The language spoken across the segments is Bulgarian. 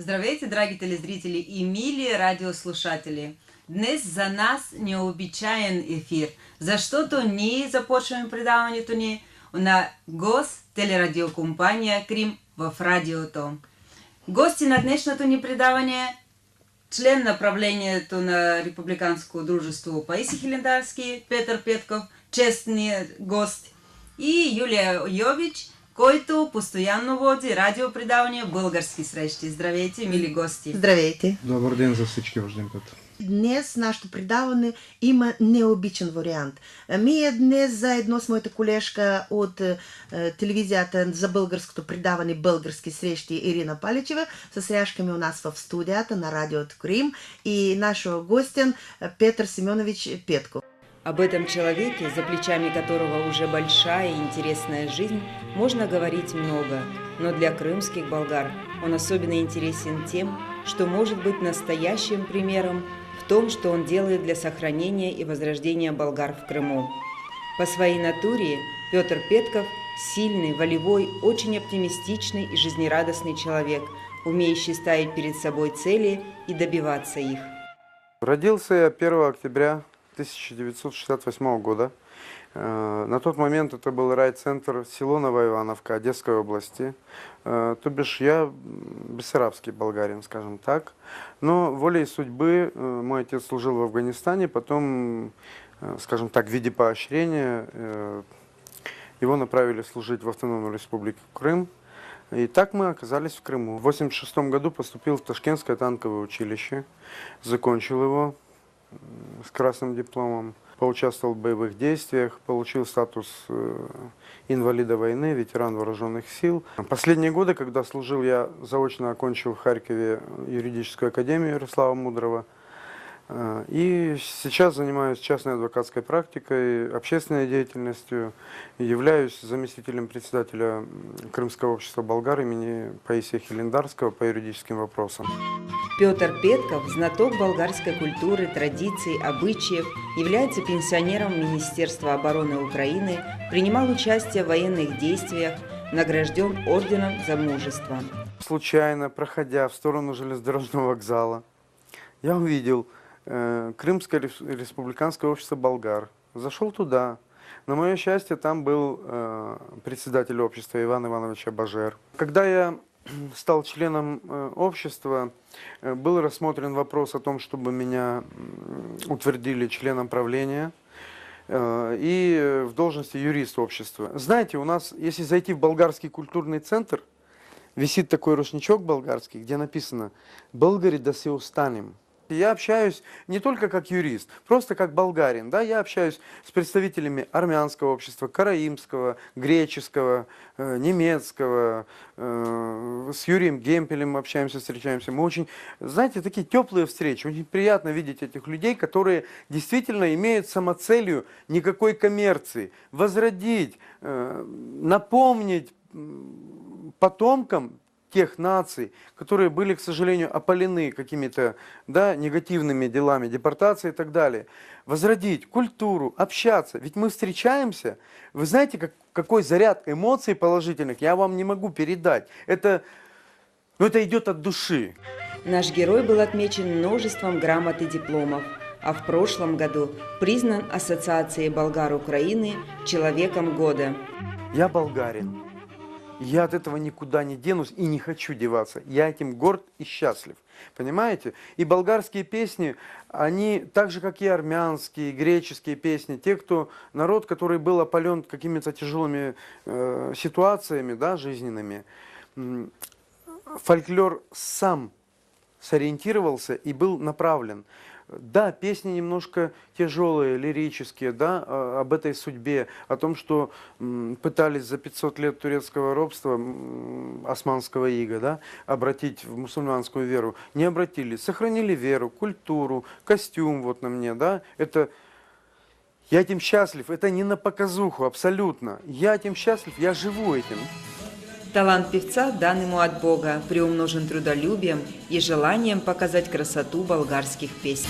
Здравейте, драги телезрители и мили радиослушатели! Днес за нас необичаен ефир, защото ние започваме предаването ни на гост телерадиокомпания Крим в радиото. Гости на днешното ни предаване е член на правлението на Републиканско дружество Паисий Хилендарски Петър Петков, честният гост, и Юлия Йович, който постоянно води радиопредавания Български срещи. Здравейте, мили гости! Здравейте! Добър ден за всички, вожден Петър. Днес нашето предаване има необичен вариант. Ние днес заедно с моята колежка от телевизията за българското предаване Български срещи Ирина Паличева се срещаме у нас в студията на радиото Крим и нашия гостен Петър Семенович Петков. Об этом человеке, за плечами которого уже большая и интересная жизнь, можно говорить много, но для крымских болгар он особенно интересен тем, что может быть настоящим примером в том, что он делает для сохранения и возрождения болгар в Крыму. По своей натуре Петр Петков – сильный, волевой, очень оптимистичный и жизнерадостный человек, умеющий ставить перед собой цели и добиваться их. Родился я 1 октября 1968 года. На тот момент это был райцентр село Новоивановка Одесской области. То бишь я бессарабский болгарин, скажем так. Но волей судьбы мой отец служил в Афганистане, потом, скажем так, в виде поощрения его направили служить в Автономную Республику Крым. И так мы оказались в Крыму. В 1986 году поступил в Ташкентское танковое училище, закончил его с красным дипломом, поучаствовал в боевых действиях, получил статус инвалида войны, ветеран вооруженных сил. Последние годы, когда служил, я заочно окончил в Харькове юридическую академию Ярослава Мудрого. И сейчас занимаюсь частной адвокатской практикой, общественной деятельностью, являюсь заместителем председателя Крымского общества болгар имени Паисия Хилендарского по юридическим вопросам. Петр Петков, знаток болгарской культуры, традиций, обычаев, является пенсионером Министерства обороны Украины, принимал участие в военных действиях, награжден орденом за мужество. Случайно, проходя в сторону железнодорожного вокзала, я увидел Крымское республиканское общество болгар. Зашел туда. На мое счастье, там был председатель общества Иван Иванович Абажер. Когда я стал членом общества, был рассмотрен вопрос о том, чтобы меня утвердили членом правления и в должности юриста общества. Знаете, у нас, если зайти в болгарский культурный центр, висит такой рушничок болгарский, где написано «Българи да се останем». Я общаюсь не только как юрист, просто как болгарин. Да? Я общаюсь с представителями армянского общества, караимского, греческого, немецкого, с Юрием Гемпелем общаемся, встречаемся. Мы очень, знаете, такие теплые встречи. Очень приятно видеть этих людей, которые действительно имеют самоцелью никакой коммерции. Возродить, напомнить потомкам тех наций, которые были, к сожалению, опалены какими-то негативными делами, депортацией и так далее. Возродить культуру, общаться. Ведь мы встречаемся, вы знаете, какой заряд эмоций положительных я вам не могу передать. Это идет от души. Наш герой был отмечен множеством грамот и дипломов, а в прошлом году признан Ассоциацией болгар Украины Человеком года. Я болгарин. Я от этого никуда не денусь и не хочу деваться. Я этим горд и счастлив. Понимаете? И болгарские песни, они так же, как и армянские, и греческие песни, народ, который был опален какими-то тяжелыми ситуациями, жизненными, фольклор сам сориентировался и был направлен. Да, песни немножко тяжелые, лирические, об этой судьбе, о том, что пытались за 500 лет турецкого робства, османского ига, обратить в мусульманскую веру. Не обратились, сохранили веру, культуру, костюм вот на мне, это... Я этим счастлив, это не на показуху, абсолютно. Я этим счастлив, я живу этим. Талант певца дан ему от Бога, приумножен трудолюбием и желанием показать красоту болгарских песен.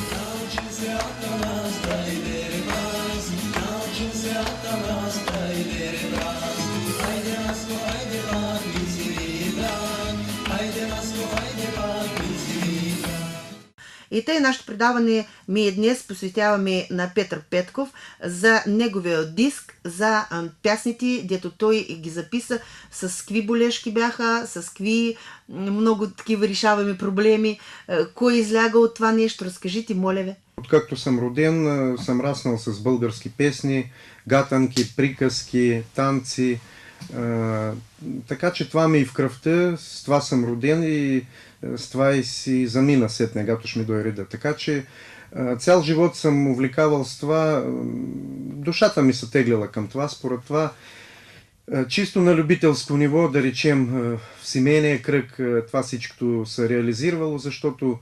Haydi Naslu haydi bak, И тъй нашето предаване ние днес посветяваме на Петър Петков за неговия диск, за пясните, дето той ги записа, с какви болешки бяха, с какви много такива решаваме проблеми. Кой изляга от това нещо? Разкажите, моля ви. Откакто съм роден, съм раснал с български песни, гатанки, приказки, танци. Така че това ми е в кръвта, с това съм роден и с това и си замина сетне, гатош ми дойде реда. Така че цял живот съм увлекавал с това, душата ми се теглила към това, според това чисто на любителско ниво, да речем в семейния кръг, това всичкото се реализирало, защото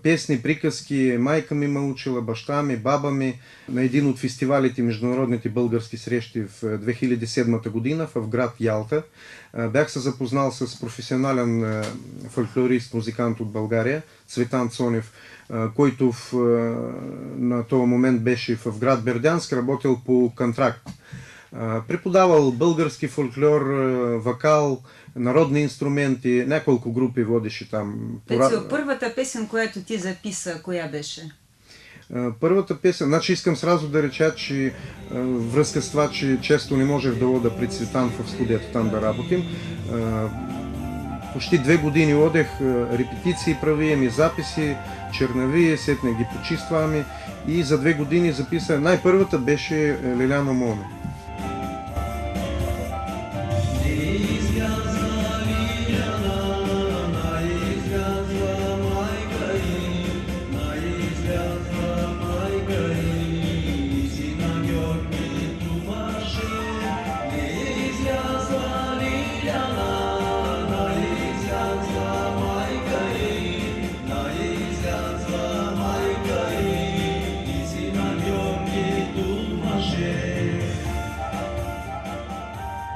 песни, приказки, майка ми ме учила, баща ми, баба ми. На един от фестивалите, международните български срещи в 2007 година в град Ялта, бях се запознал с професионален фольклорист, музикант от България, Цветан Цонев, който на този момент беше в град Бердянск, работил по контракт. Преподавал български фолклор, вокал, народни инструменти, няколко групи водеше там. Пецо, първата песен, която ти записа, коя беше? Първата песен, значи искам сразу да реча, че връзка с това, че често не можех да ода при Цветан в студията там да работим. Почти 2 години одех, репетиции правием, записи, чернави, сетне ги почистваме и за 2 години записа. Най-първата беше Лиляно моме.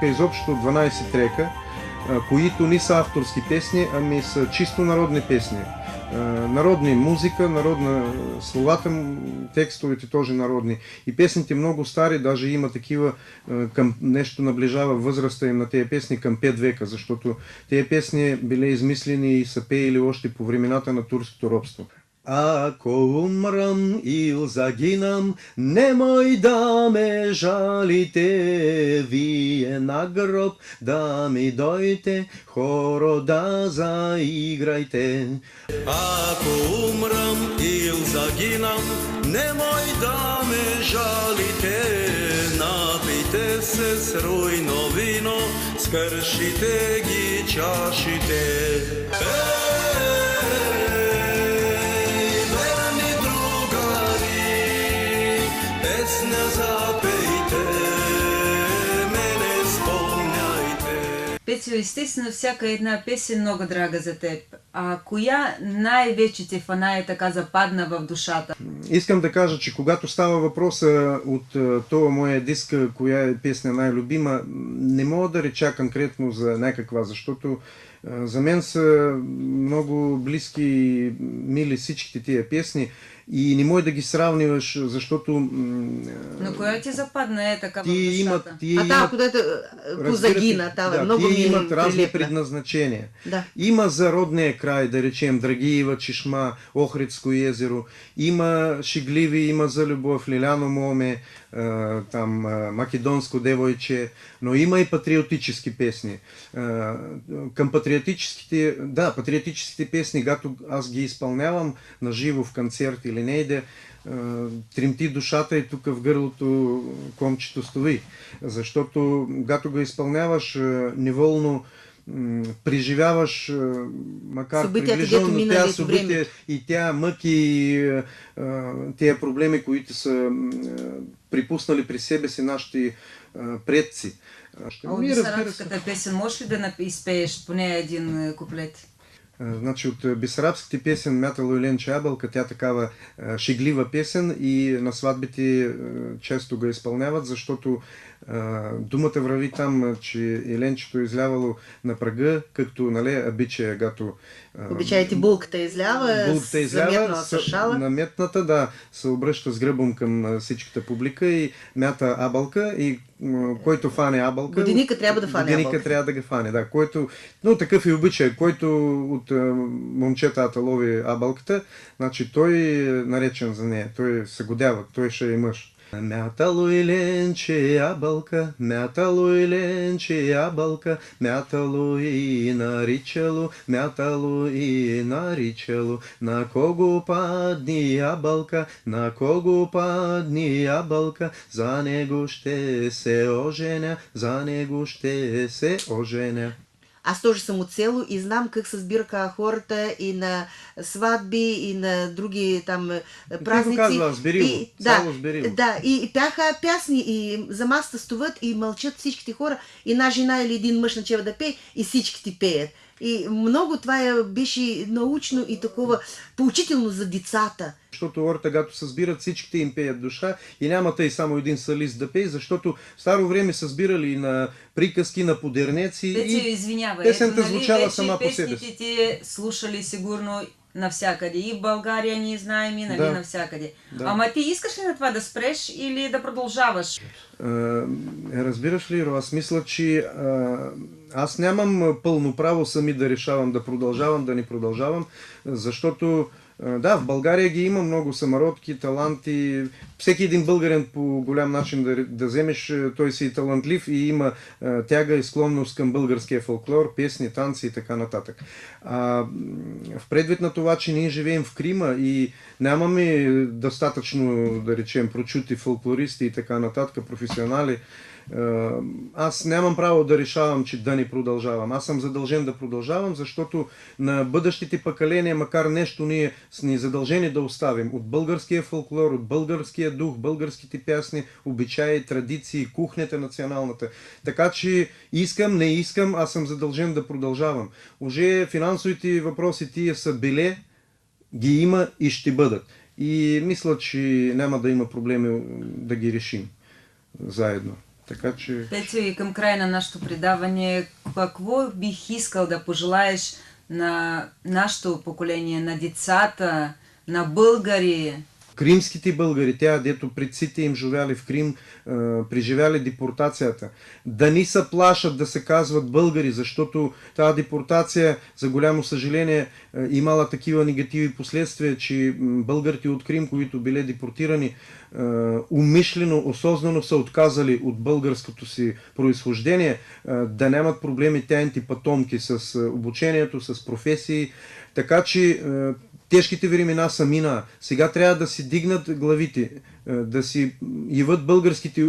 Изобщо 12 трека, които не са авторски песни, ами са чисто народни песни. Народни музика, народна словата, текстовете тоже народни. И песните много стари, даже има такива, към нещо наближава възрастта им на тези песни към 5 века, защото тези песни били измислени и са пеели още по времената на турското робство. Ако умрам или загинам, немой да ме жалите, вие на гроб да ми дойте, хоро да заиграйте. Ако умрам или загинам, немой да ме жалите, напийте се с руйно вино, скършите ги чашите. Пецо, естествено, всяка една песен много драга за теб. А коя най-вече те фана така западна в душата? Искам да кажа, че когато става въпроса от това моя диск, коя е песня най-любима, не мога да реча конкретно за някаква, защото за мен са много близки и мили всичките тия песни и не може да ги сравниваш, защото... Но коя ти западна е така в душата? Козагина, много ми имат разни предназначения. Да. Има за родния край, да речем, Драгиева чешма, Охридско езеро, има шигливи, има за любов, Лиляно моме, там Македонско девойче, но има и патриотически песни. Към патриотическите песни, когато аз ги изпълнявам на живо в концерт или не иде, тремти душата и тук в гърлото комчето стои. Защото когато го изпълняваш неволно, преживяваш, макар приближено тя събитие и тя мъки, тия проблеми, които са припуснали при себе си нашите предци. А от бесарабската песен можеш ли да изпееш поне един куплет? Значи от бесарабските песен Мятало Еленче ябълка, тя такава шеглива песен и на сватбите често го изпълняват, защото Думата върви там, че еленчето е излявало на прага, както, нали, обича, гато... Обичаете булката излява, Булката излява, заметнала с шала. наметната, да, се обръща с гръбом към всичката публика и мята абалка и който фане абалка... Годиника трябва да фане годиника абалка. трябва да ga фане, да. Който, но такъв е обичай, който от момчетата лови абалката, значи той е наречен за нея, той се годява, той ще е мъж. Мятало и ленче ябълка, мятало и ленче ябълка, мятало и наричало, мятало и наричало. На кого падни ябълка, на кого падни ябълка, за него ще се оженя, за него ще се оженя. Аз тоже съм от село и знам как се сбираха хората и на сватби, и на други там празници. Казва, Сбирило, село Сбирило. Да, и пяха пясни, и за масата стуват и мълчат всичките хора. Една жена или един мъж начева да пее и всичките пеят. И много това беше научно и такова поучително за децата. Защото хората, когато се събират, всичките им пеят душа и няма тъй само един солист да пее, защото в старо време са събирали на приказки, на подернеци Петю, и извинявай, песента звучала сама по себе песните си. ти слушали сигурно навсякъде. И в България ние знаем, и нали, Да. навсякъде. Да. Ама ти искаш ли на това да спреш или да продължаваш? Разбираш ли, Ро, аз мисля, че аз нямам пълно право сами да решавам да продължавам, да не продължавам, защото да, в България ги има много самородки, таланти. Всеки един българин по голям начин да вземеш, той си талантлив и има тяга и склонност към българския фолклор, песни, танци и така нататък. В предвид на това, че ние живеем в Крима и нямаме достатъчно, да речем, прочути фолклористи и така нататък, професионали, аз нямам право да решавам, че да не продължавам. Аз съм задължен да продължавам, защото на бъдещите поколения, макар нещо ние сме задължени да оставим от българския фолклор, от българския дух, българските пясни, обичаи, традиции, кухнята националната. Така че искам, не искам, аз съм задължен да продължавам. Уже финансовите въпроси тия са били, ги има и ще бъдат. И мисля, че няма да има проблеми да ги решим заедно. Така че... Петю, и към края на нашето предаване, какво бих искал да пожелаеш на нашето поколение, на децата, на българи? Кримските българи, тя, дето предците им живяли в Крим, преживяли депортацията, да ни се плашат да се казват българи, защото тази депортация, за голямо съжаление, имала такива негативи последствия, че българите от Крим, които били депортирани, умишлено, осознано са отказали от българското си произхождение, да нямат проблеми тяхните потомки с обучението, с професии, така че тежките времена са мина. Сега трябва да си дигнат главите, да си яват българските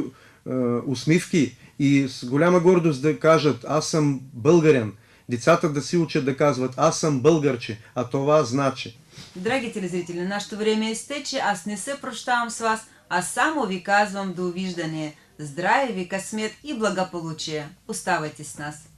усмивки и с голяма гордост да кажат: аз съм българин. Децата да си учат да казват: аз съм българче, а това значи. Драги телезрители, нашето време изтече, аз не се прощавам с вас, а само ви казвам довиждане. Здраве ви, късмет и благополучие. Оставайте с нас.